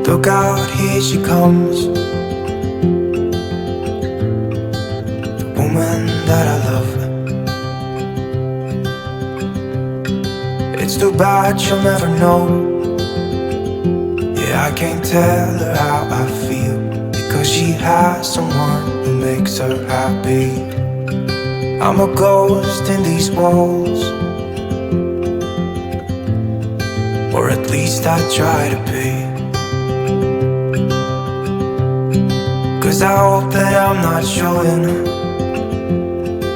Look out, here she comes, the woman that I love. It's too bad she'll never know. Yeah, I can't tell her how I feel, because she has someone who makes her happy. I'm a ghost in these walls, or at least I try to be. 'Cause I hope that I'm not showing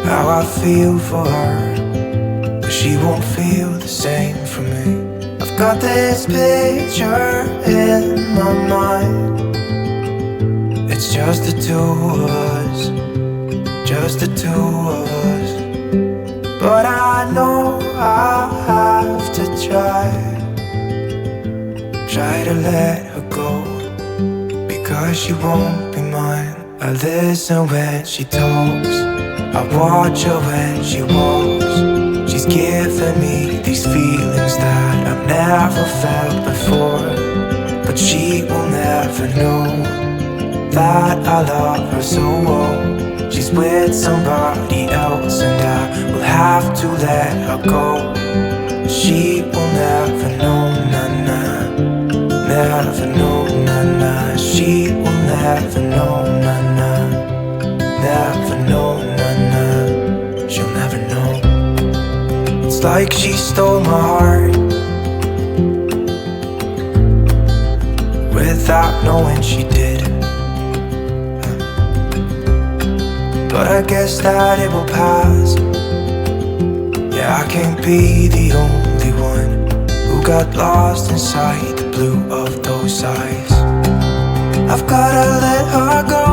how I feel for her, but she won't feel the same for me. I've got this picture in my mind. It's just the two of us, just the two of us. But I know I have to try to let her go, because she won't be mine. I listen when she talks, I watch her when she walks. She's giving me these feelings that I've never felt before, but she will never know that I love her so well. She's with somebody else and I will have to let her go. She will never know, nah-nah, never know, nah-nah. She will never know, nah-nah, never know, nah-nah. She'll never know. It's like she stole my heart without knowing she did. But I guess that it will pass. Yeah, I can't be the only one who got lost inside the blue of those eyes. I've gotta let her go,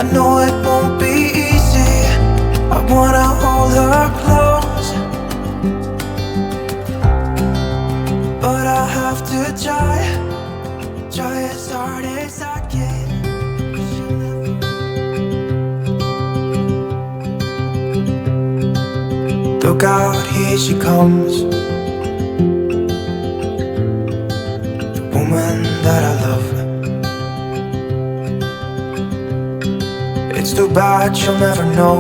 I know it won't be easy. I wanna hold her close, but I have to try as hard as I can. Look out, here she comes, the woman that I love. It's too bad she'll never know.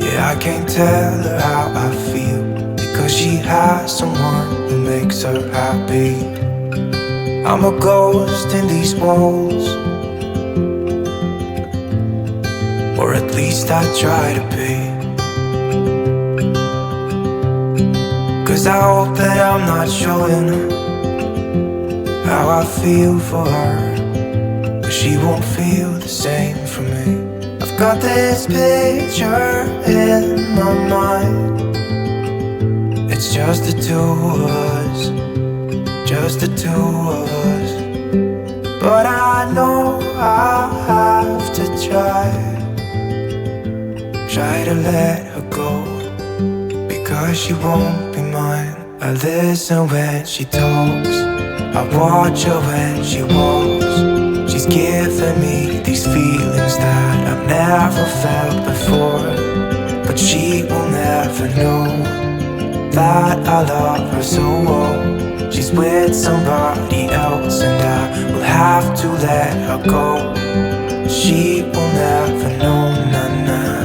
Yeah, I can't tell her how I feel, because she has someone who makes her happy. I'm a ghost in these walls, or at least I try to be. 'Cause I hope that I'm not showing how I feel for her, but she won't feel the same for me. I've got this picture in my mind. It's just the two of us, just the two of us. But I know I have to try to let her go, because she won't be mine. I listen when she talks, I watch her when she walks. She's giving me these feelings that I've never felt before, but she will never know that I love her so well. She's with somebody else and I will have to let her go. She will never know, nah-nah,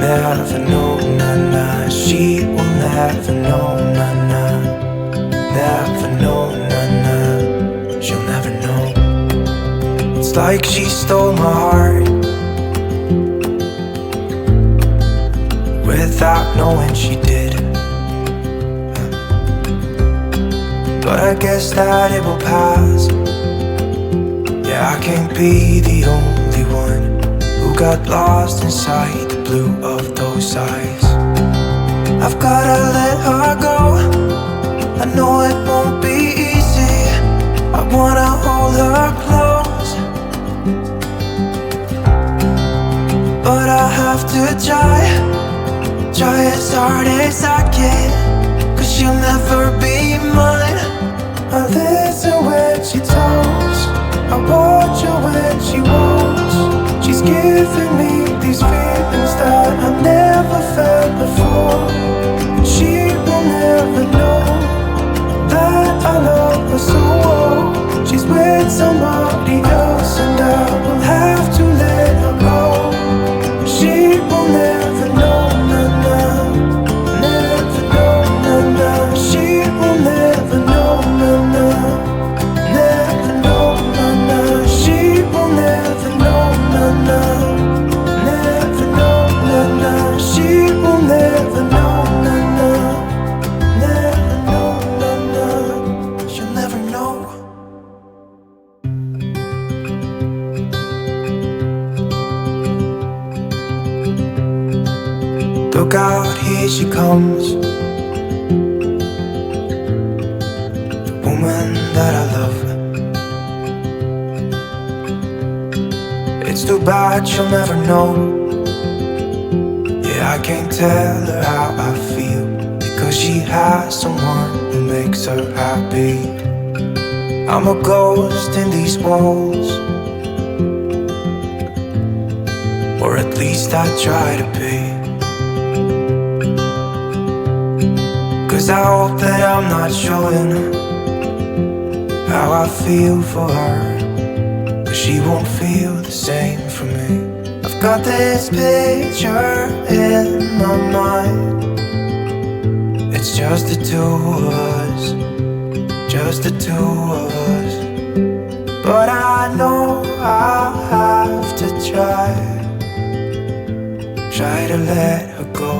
never know, nah-nah. She will never know, nah-nah, never know, nah-nah. She'll never know. It's like she stole my heart without knowing she did. But I guess that it will pass. Yeah, I can't be the only one who got lost inside the blue of those eyes. I've gotta let her go, I know it won't be easy. I wanna hold her close, but I have to try as hard as I can, 'cause she'll never be mine. I listen when she talks, I watch her when she walks. She's giving me these feelings that I've never felt before, and she will never know that I love her so well. Look out, here she comes, the woman that I love. It's too bad she'll never know. Yeah, I can't tell her how I feel, because she has someone who makes her happy. I'm a ghost in these walls, or at least I try to be. 'Cause I hope that I'm not showing how I feel for her, but she won't feel the same for me. I've got this picture in my mind. It's just the two of us, just the two of us. But I know I'll have to try to let her go,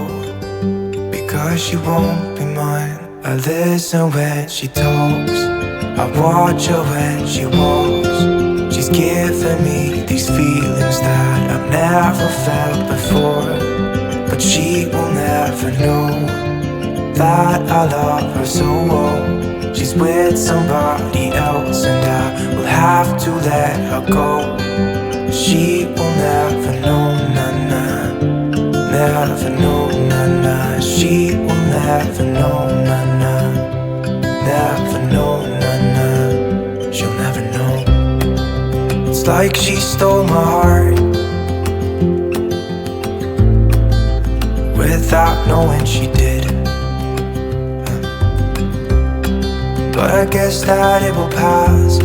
because she won't be mine. I listen when she talks, I watch her when she walks. She's giving me these feelings that I've never felt before, but she will never know that I love her so well. She's with somebody else and I will have to let her go. She will never know, nah-nah, never know, nah-nah. She will never know, nah-nah, never know, nah-nah. She'll never know. It's like she stole my heart without knowing she did. But I guess that it will pass.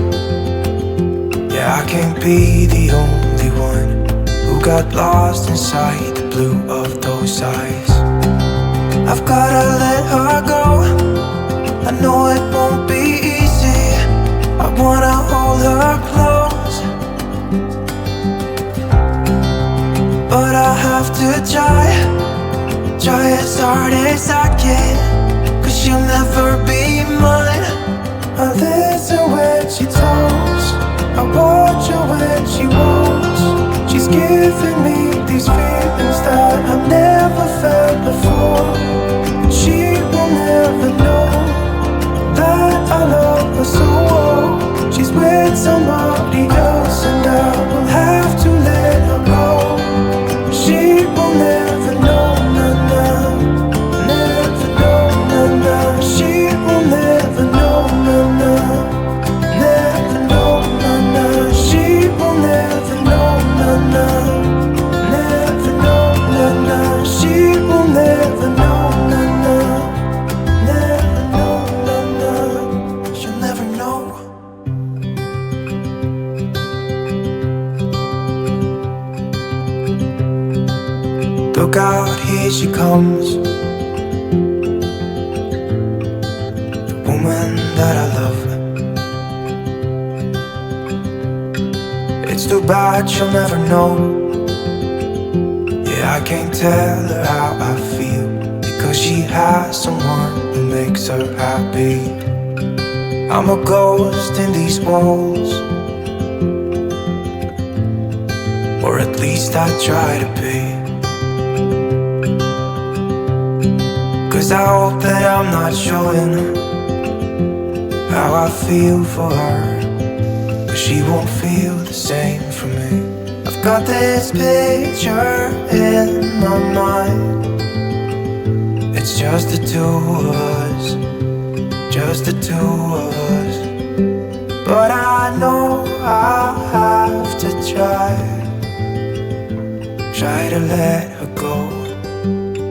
Yeah, I can't be the only one who got lost inside the blue of those eyes. I've gotta let her go, I know it won't be easy. I wanna hold her close, but I have to try as hard as I can, 'cause she'll never be mine. I listen when she talks, I watch her when she walks. She's giving me these feelings that I've never felt before. She will never know that I love her so well. She's with somebody else and I will have to let her go. She will never know, nah-nah, never know, nah-nah. She will never know, nah-nah, never know, nah-nah. She will never know, nah-nah, never know, nah-nah. She will never know, nah-nah, never know, nah-nah. She'll never know. Look out, here she comes, the woman that I love. It's too bad she'll never know. Yeah, I can't tell her how I feel, because she has someone who makes her happy. I'm a ghost in these walls, or at least I try to be. 'Cause I hope that I'm not showing how I feel for her, but she won't feel the same for me. I've got this picture in my mind. It's just the two of us, just the two of us. But I know I'll have to try to let her go,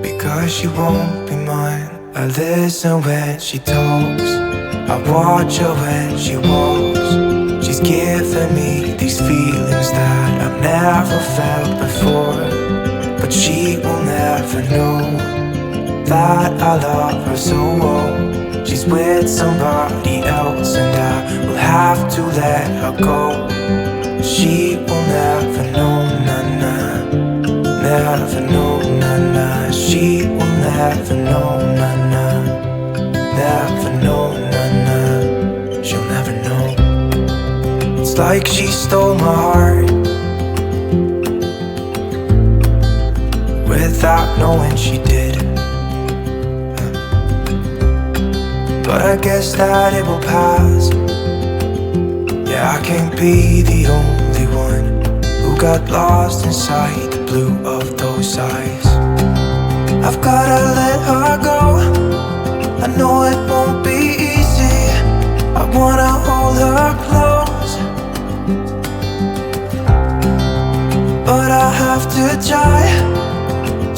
because she won't be mine. I listen when she talks, I watch her when she walks. She's giving me these feelings that I've never felt before, but she will never know that I love her so well. She's with somebody else and I will have to let her go. She will never know, nah-nah, never know, nah-nah. She will never know, nah-nah, never know, nah-nah. She'll never know. It's like she stole my heart without knowing she did. But I guess that it will pass. Yeah, I can't be the only one who got lost inside the blue of those eyes. I've gotta let her go. I know it won't be easy. I wanna hold her close, but I have to try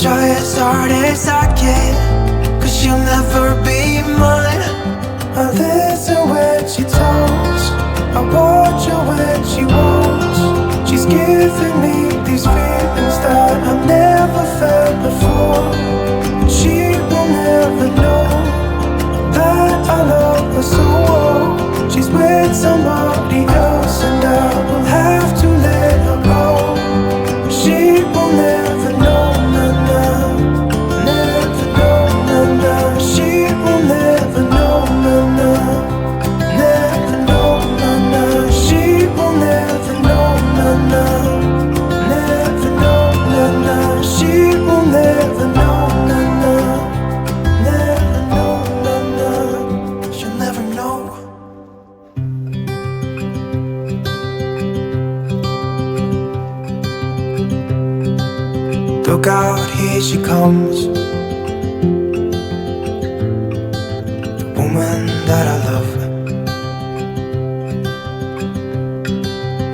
as hard as I can, 'cause she'll never be mine. I listen when she talks, I watch her when she walks. She's giving me these feelings that I've never felt before. But she will never know that I love her so well. She's with somebody else and I will have to let her go. She will never know, nah, never know, nah. She will never know, nah, never know, nah. She will never know, nah, never know, nah. She will never know, nah, never know, nah. She'll never know. Look out, here she comes, the woman that I love.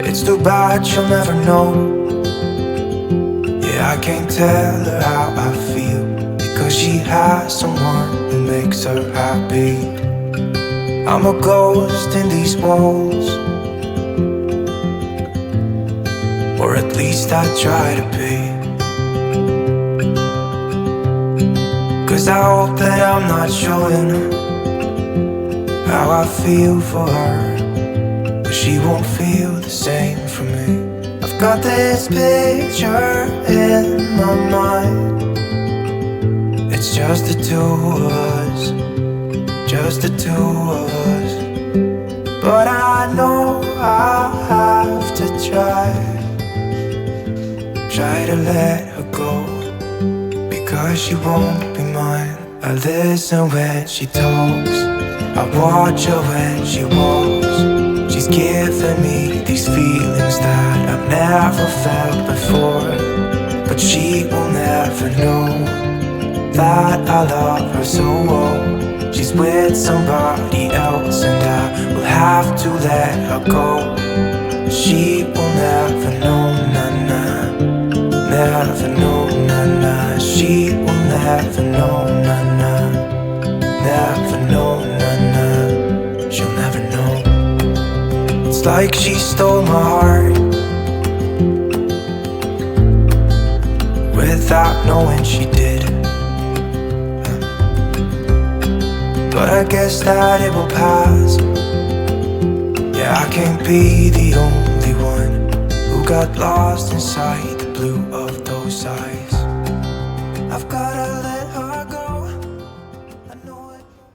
It's too bad she'll never know. Yeah, I can't tell her how I feel, because she has someone who makes her happy. I'm a ghost in these walls, or at least I try to be. 'Cause I hope that I'm not showing how I feel for her, but she won't feel the same for me. I've got this picture in my mind. It's just the two of us, just the two of us. But I know I have to try to let her go, because she won't be mine. I listen when she talks, I watch her when she walks. She's giving me these feelings that I've never felt before. But she will never know that I love her so well. She's with somebody else and I will have to let her go. She will never know, nah, nah. Never know, nah, nah. She will never know, nah, nah. Never know, nah, nah. She'll never know. It's like she stole my heart without knowing she did. But I guess that it will pass. Yeah, I can't be the only one who got lost inside the blue of those eyes. I've gotta